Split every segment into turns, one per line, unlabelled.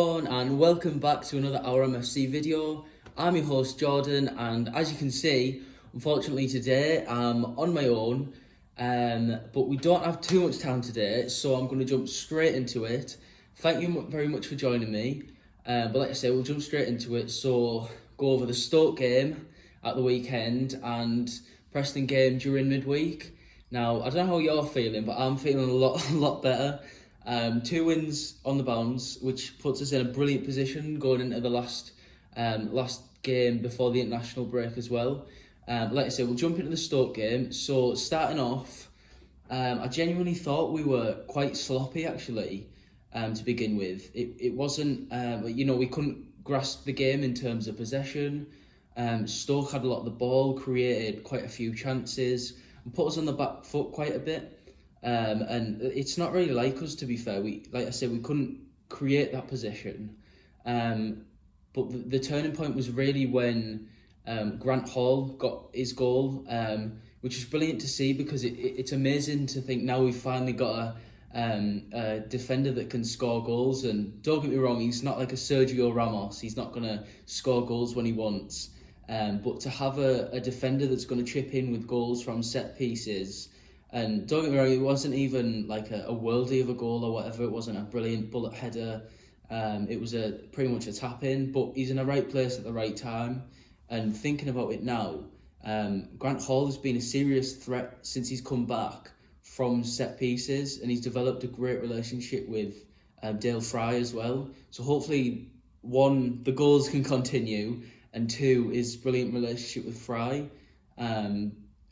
everyone, and welcome back to another OurMFC video. I'm your host Jordan, and as you can see, unfortunately today I'm on my own, but we don't have too much time today, so I'm going to jump straight into it. Thank you very much for joining me, but like I say, we'll jump straight into it. So go over the Stoke game at the weekend and Preston game during midweek. Now, I don't know how you're feeling, but I'm feeling a lot better. 2 wins on the bounce, which puts us in a brilliant position going into the last game before the international break as well. Like I said, we'll jump into the Stoke game. So starting off, I genuinely thought we were quite sloppy actually to begin with. It wasn't, we couldn't grasp the game in terms of possession. Stoke had a lot of the ball, created quite a few chances, and put us on the back foot quite a bit. And it's not really like us, to be fair. We couldn't create that possession. But the turning point was really when Grant Hall got his goal, which is brilliant to see, because it's amazing to think now we've finally got a defender that can score goals. And don't get me wrong, he's not like a Sergio Ramos. He's not going to score goals when he wants. But to have a defender that's going to chip in with goals from set pieces. And don't get me wrong, it wasn't even like a worldie of a goal or whatever. It wasn't a brilliant bullet header. It was pretty much a tap in, but he's in the right place at the right time. And thinking about it now, Grant Hall has been a serious threat since he's come back from set pieces, and he's developed a great relationship with Dale Fry as well. So hopefully, 1, the goals can continue, and 2, his brilliant relationship with Fry.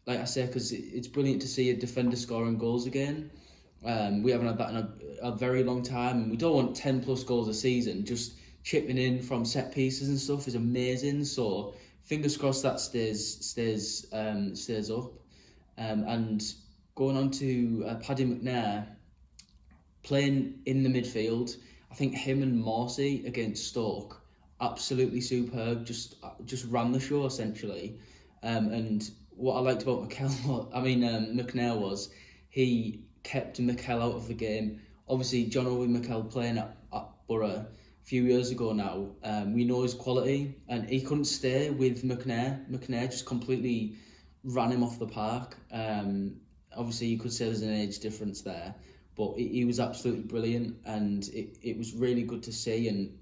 Like I say, because it's brilliant to see a defender scoring goals again. We haven't had that in a very long time, and we don't want 10 plus goals a season. Just chipping in from set pieces and stuff is amazing. So fingers crossed that stays up. And going on to Paddy McNair playing in the midfield, I think him and Morsey against Stoke, absolutely superb. Just ran the show essentially, and what I liked about McNair was he kept Mikel out of the game. Obviously, John Obi Mikel playing at Boro a few years ago now, we know his quality, and he couldn't stay with McNair. McNair just completely ran him off the park. Obviously, you could say there's an age difference there, but he was absolutely brilliant, and it was really good to see. And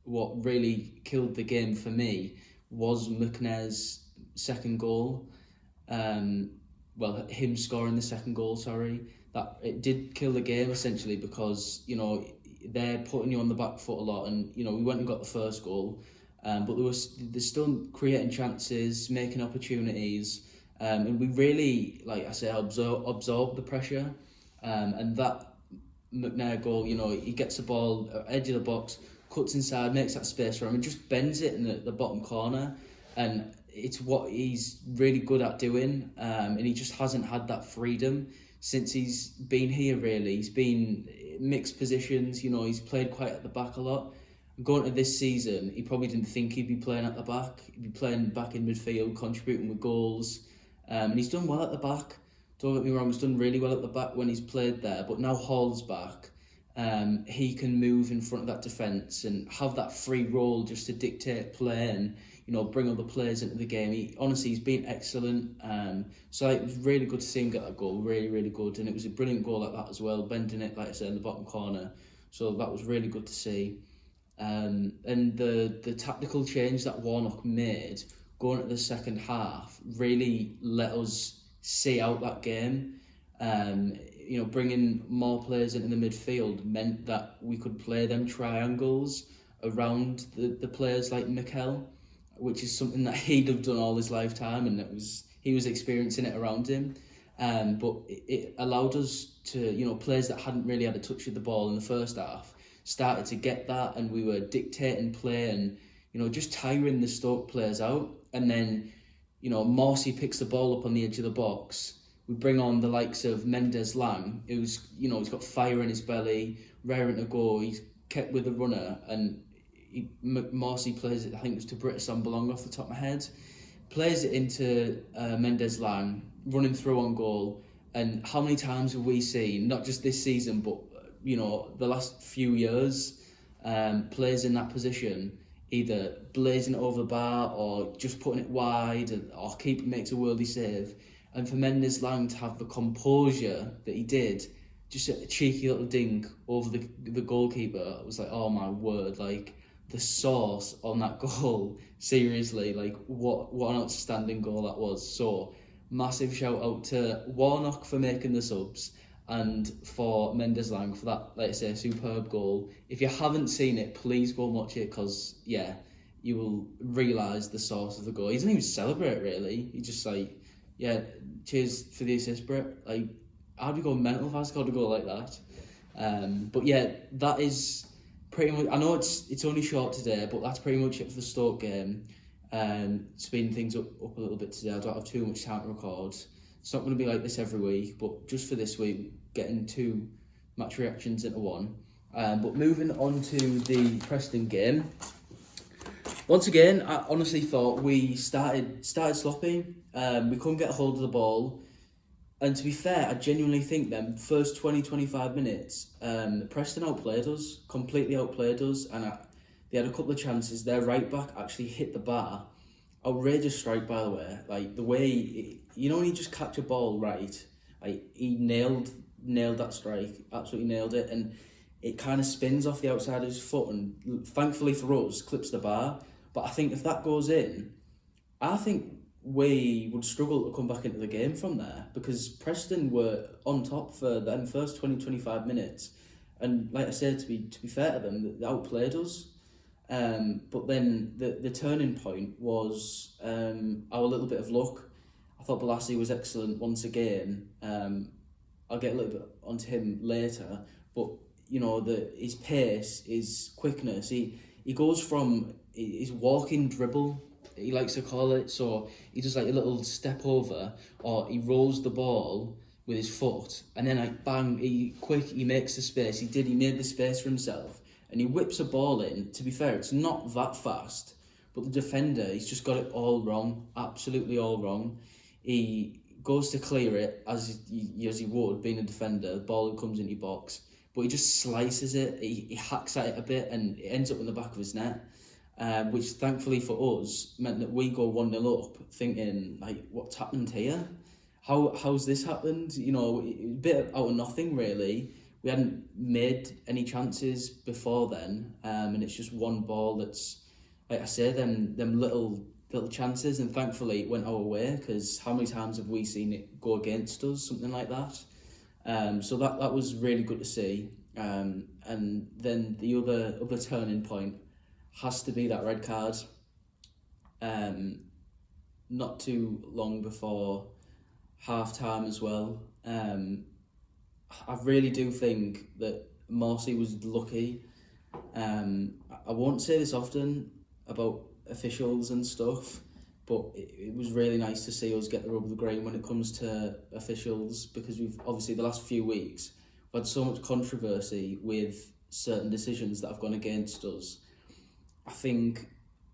what really killed the game for me was McNair's second goal. Him scoring the second goal, that it did kill the game essentially, because they're putting you on the back foot a lot, and we went and got the first goal, but they're still creating chances, making opportunities, and we really, like I say, absorb the pressure, and that McNair goal, he gets the ball edge of the box, cuts inside, makes that space for him, and just bends it in the bottom corner. And it's what he's really good at doing, and he just hasn't had that freedom since he's been here, really. He's been mixed positions, he's played quite at the back a lot. Going to this season, he probably didn't think he'd be playing at the back. He'd be playing back in midfield, contributing with goals, and he's done well at the back. Don't get me wrong, he's done really well at the back when he's played there, but now Hall's back. He can move in front of that defence and have that free role just to dictate play and bring other players into the game. He's been excellent. So it was really good to see him get that goal. Really, really good, and it was a brilliant goal like that as well, bending it, like I said, in the bottom corner. So that was really good to see. And the tactical change that Warnock made going into the second half really let us see out that game. Bringing more players into the midfield meant that we could play them triangles around the players like Mikel, which is something that he'd have done all his lifetime, and he was experiencing it around him. But it allowed us to, players that hadn't really had a touch of the ball in the first half started to get that, and we were dictating play and, just tiring the Stoke players out. And then, Morsey picks the ball up on the edge of the box. We bring on the likes of Mendes Lang, who's, he's got fire in his belly, raring to go. He's kept with the runner, and Morsey plays it, I think it was to Britton Belong off the top of my head. Plays it into Mendes Lang, running through on goal. And how many times have we seen, not just this season, but the last few years, players in that position either blazing it over the bar or just putting it wide, or keeper makes a worldly save. And for Mendes-Lang to have the composure that he did, just a cheeky little dink over the goalkeeper, it was like, oh my word, like the sauce on that goal, seriously, like what an outstanding goal that was. So massive shout out to Warnock for making the subs, and for Mendes-Lang for that, like I say, superb goal. If you haven't seen it, please go and watch it, because yeah, you will realise the source of the goal. He didn't even celebrate really. He just like, yeah, cheers for the assist, Brit. Like, I'd be going mental if I scored a goal like that. But yeah, that is pretty much. I know it's only short today, but that's pretty much it for the Stoke game. Speeding things up a little bit today. I don't have too much time to record. It's not going to be like this every week, but just for this week, getting 2 match reactions into one. But moving on to the Preston game. Once again, I honestly thought we started sloppy. We couldn't get a hold of the ball. And to be fair, I genuinely think them first 20-25 minutes, Preston outplayed us, completely outplayed us. And they had a couple of chances. Their right back actually hit the bar. Outrageous strike, by the way. Like the way, when you just catch a ball right, like he nailed that strike, absolutely nailed it, and it kind of spins off the outside of his foot, and thankfully for us, clips the bar. But I think if that goes in, I think we would struggle to come back into the game from there, because Preston were on top for them first 20-25 minutes, and like I said, to be fair to them, they outplayed us. But then the turning point was our little bit of luck. I thought Balassi was excellent once again. I'll get a little bit onto him later, but his pace, his quickness, he goes from his walking dribble, he likes to call it, so he does like a little step over, or he rolls the ball with his foot, and then like bang, he makes the space. He made the space for himself, and he whips a ball in. To be fair, it's not that fast, but the defender, he's just got it all wrong, absolutely all wrong. He goes to clear it, as he would, being a defender. The ball comes into your box, but he just slices it, he hacks at it a bit, and it ends up in the back of his net, which thankfully for us meant that we go 1-0 up, thinking, like, what's happened here? How's this happened? A bit out of nothing, really. We hadn't made any chances before then, and it's just one ball that's, like I say, them little chances, and thankfully it went our way, because how many times have we seen it go against us, something like that? So that was really good to see. And then the other turning point has to be that red card. Not too long before half time as well. I really do think that Morsey was lucky. I won't say this often about officials and stuff, but it was really nice to see us get the rub of the green when it comes to officials, because we've obviously the last few weeks we've had so much controversy with certain decisions that have gone against us. I think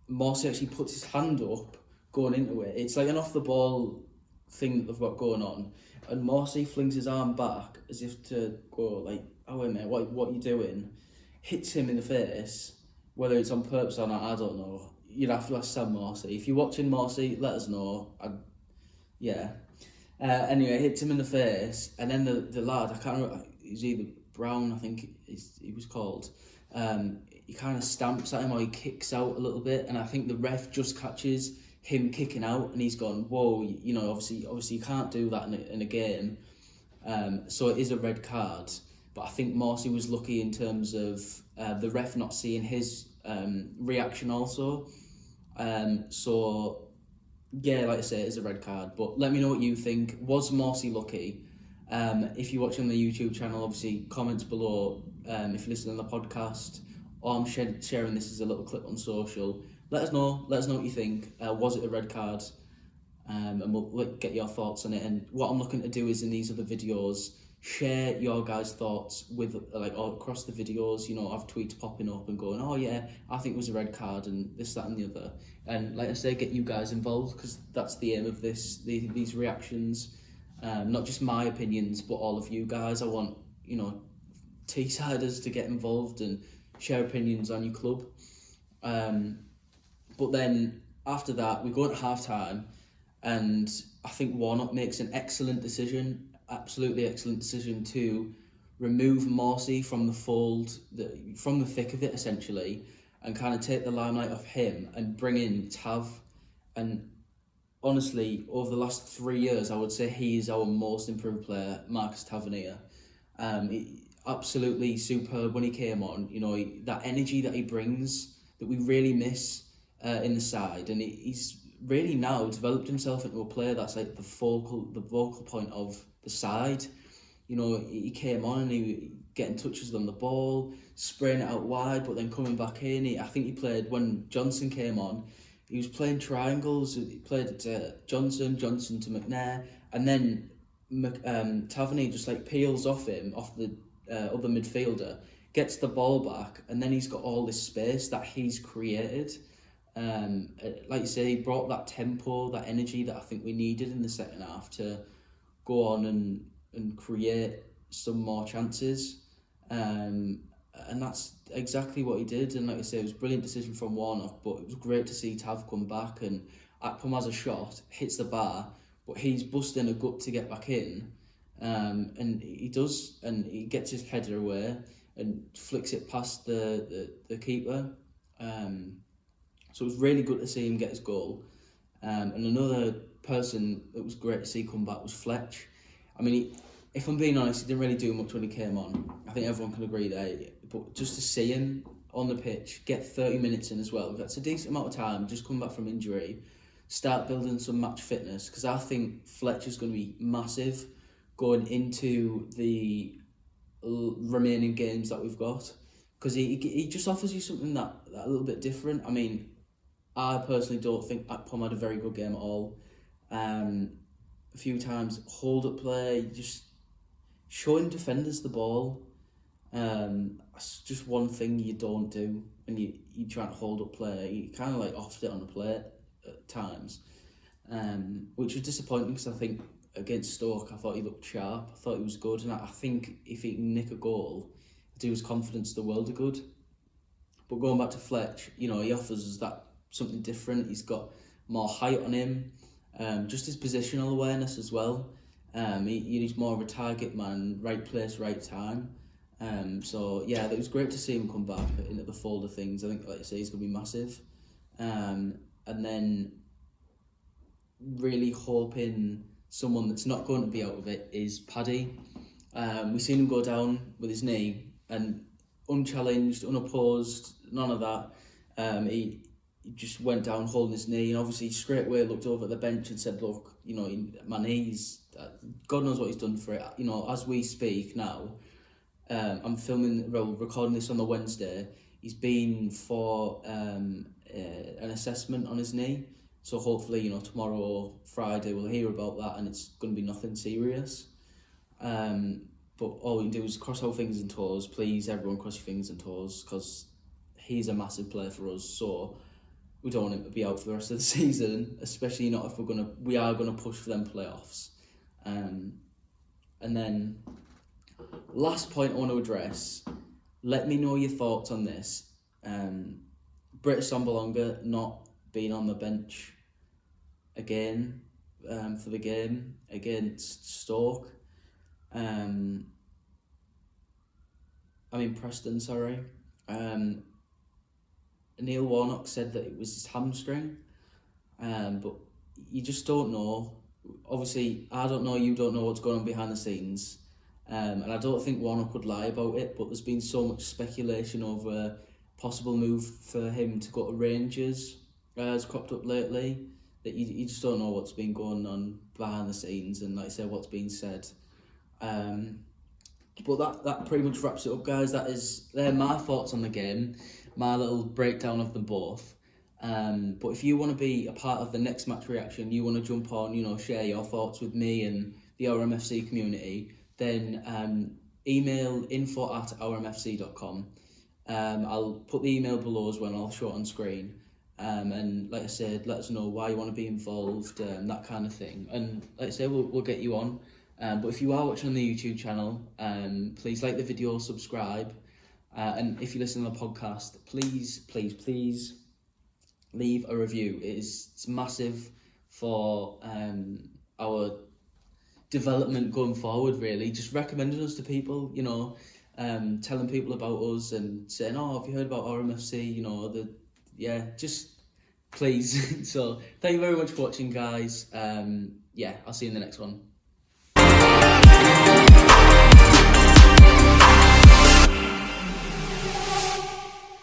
Morsey actually puts his hand up going into it. It's like an off the ball thing that they've got going on, and Morsey flings his arm back as if to go like, oh wait mate, what are you doing? Hits him in the face. Whether it's on purpose or not, I don't know. You'd have to ask Sam Morsey. If you're watching Morsey, let us know. Anyway, hits him in the face, and then the lad, I can't remember, he's either Brown, I think he was called. He kind of stamps at him, or he kicks out a little bit, and I think the ref just catches him kicking out, and he's gone, whoa, obviously you can't do that in a game. So it is a red card, but I think Morsey was lucky in terms of the ref not seeing his reaction also. So yeah, like I say, it is a red card, but let me know what you think. Was Morsey lucky? If you're watching the YouTube channel, obviously comments below. If you're listening on the podcast, or I'm sharing this as a little clip on social, let us know what you think. Was it a red card? And we'll get your thoughts on it. And what I'm looking to do is, in these other videos, share your guys' thoughts with all across the videos. I've tweets popping up and going, oh yeah, I think it was a red card, and this, that and the other. And like I say, get you guys involved, because that's the aim of these reactions. Not just my opinions, but all of you guys. I want T-siders to get involved and share opinions on your club. But then after that, we go into half time, and I think Warnock makes an excellent decision, absolutely excellent decision to remove Morsey from the fold, from the thick of it essentially, and kind of take the limelight off him and bring in Tav. And honestly, over the last 3 years, I would say he is our most improved player, Marcus Tavernier. Absolutely superb when he came on. You know, that energy that he brings that we really miss in the side, and he's really now developed himself into a player that's like the vocal point of the side. You know, he came on and he getting touches on the ball, spraying it out wide, but then coming back in. I think he played when Johnson came on. He was playing triangles. He played Johnson to McNair, and then Tavernier just like peels off him, off the other midfielder, gets the ball back, and then he's got all this space that he's created. Like you say, he brought that tempo, that energy that I think we needed in the second half to go on and create some more chances. And that's exactly what he did. And like I say, it was a brilliant decision from Warnock, but it was great to see Tav come back, and Akpom has a shot, hits the bar, but he's busting a gut to get back in. And he does, and he gets his header away and flicks it past the keeper. So it was really good to see him get his goal. And another person that was great to see come back was Fletch. I mean, if I'm being honest, he didn't really do much when he came on. I think everyone can agree there. But just to see him on the pitch, get 30 minutes in as well, that's a decent amount of time, just come back from injury, start building some match fitness, because I think Fletch is going to be massive going into the remaining games that we've got, because he just offers you something that a little bit different. I mean, I personally don't think Akpom had a very good game at all. A few times hold up play, just showing defenders the ball. That's just one thing you don't do, and you try to hold up play. You kind of like offed it on the plate at times, which was disappointing, because I think against Stoke I thought he looked sharp, I thought he was good, and I think if he can nick a goal, it'll do his confidence the world of good. But going back to Fletch, you know, he offers us that something different. He's got more height on him, just his positional awareness as well. He's more of a target man, right place, right time. So yeah, it was great to see him come back into the fold of things. I think, like I say, he's going to be massive. And then really hoping someone that's not going to be out of it is Paddy. We've seen him go down with his knee, and unchallenged, unopposed, none of that. He just went down holding his knee, and obviously straight away looked over at the bench and said, look, you know, my knee's, God knows what he's done for it. You know, as we speak now, I'm recording this on the Wednesday. He's been for an assessment on his knee, so hopefully, you know, tomorrow or Friday we'll hear about that, and it's going to be nothing serious. But all we can do is cross our fingers and toes. Please, everyone, cross your fingers and toes, because he's a massive player for us. So we don't want him to be out for the rest of the season, especially not if we are gonna push for them playoffs. And then last point I want to address. Let me know your thoughts on this. Britt Sombolonga not being on the bench again for the game against Stoke. Preston, sorry. Neil Warnock said that it was his hamstring, but you just don't know. Obviously, I don't know, you don't know what's going on behind the scenes, and I don't think Warnock would lie about it, but there's been so much speculation over a possible move for him to go to Rangers has cropped up lately, that you just don't know what's been going on behind the scenes, and like I said, what's been said. But that pretty much wraps it up, guys. They're my thoughts on the game, my little breakdown of them both. But if you want to be a part of the next match reaction, you want to jump on, you know, share your thoughts with me and the OurMFC community, then email info@ourmfc.com. I'll put the email below as well, I'll show it on screen. And like I said, let us know why you want to be involved, that kind of thing. And like I say, we'll get you on. But if you are watching on the YouTube channel, please like the video, subscribe, And if you listen to the podcast, please leave a review. It's massive for our development going forward, really. Just recommending us to people, you know, telling people about us and saying, oh, have you heard about OurMFC? You know, just please. So thank you very much for watching, guys. Yeah, I'll see you in the next one.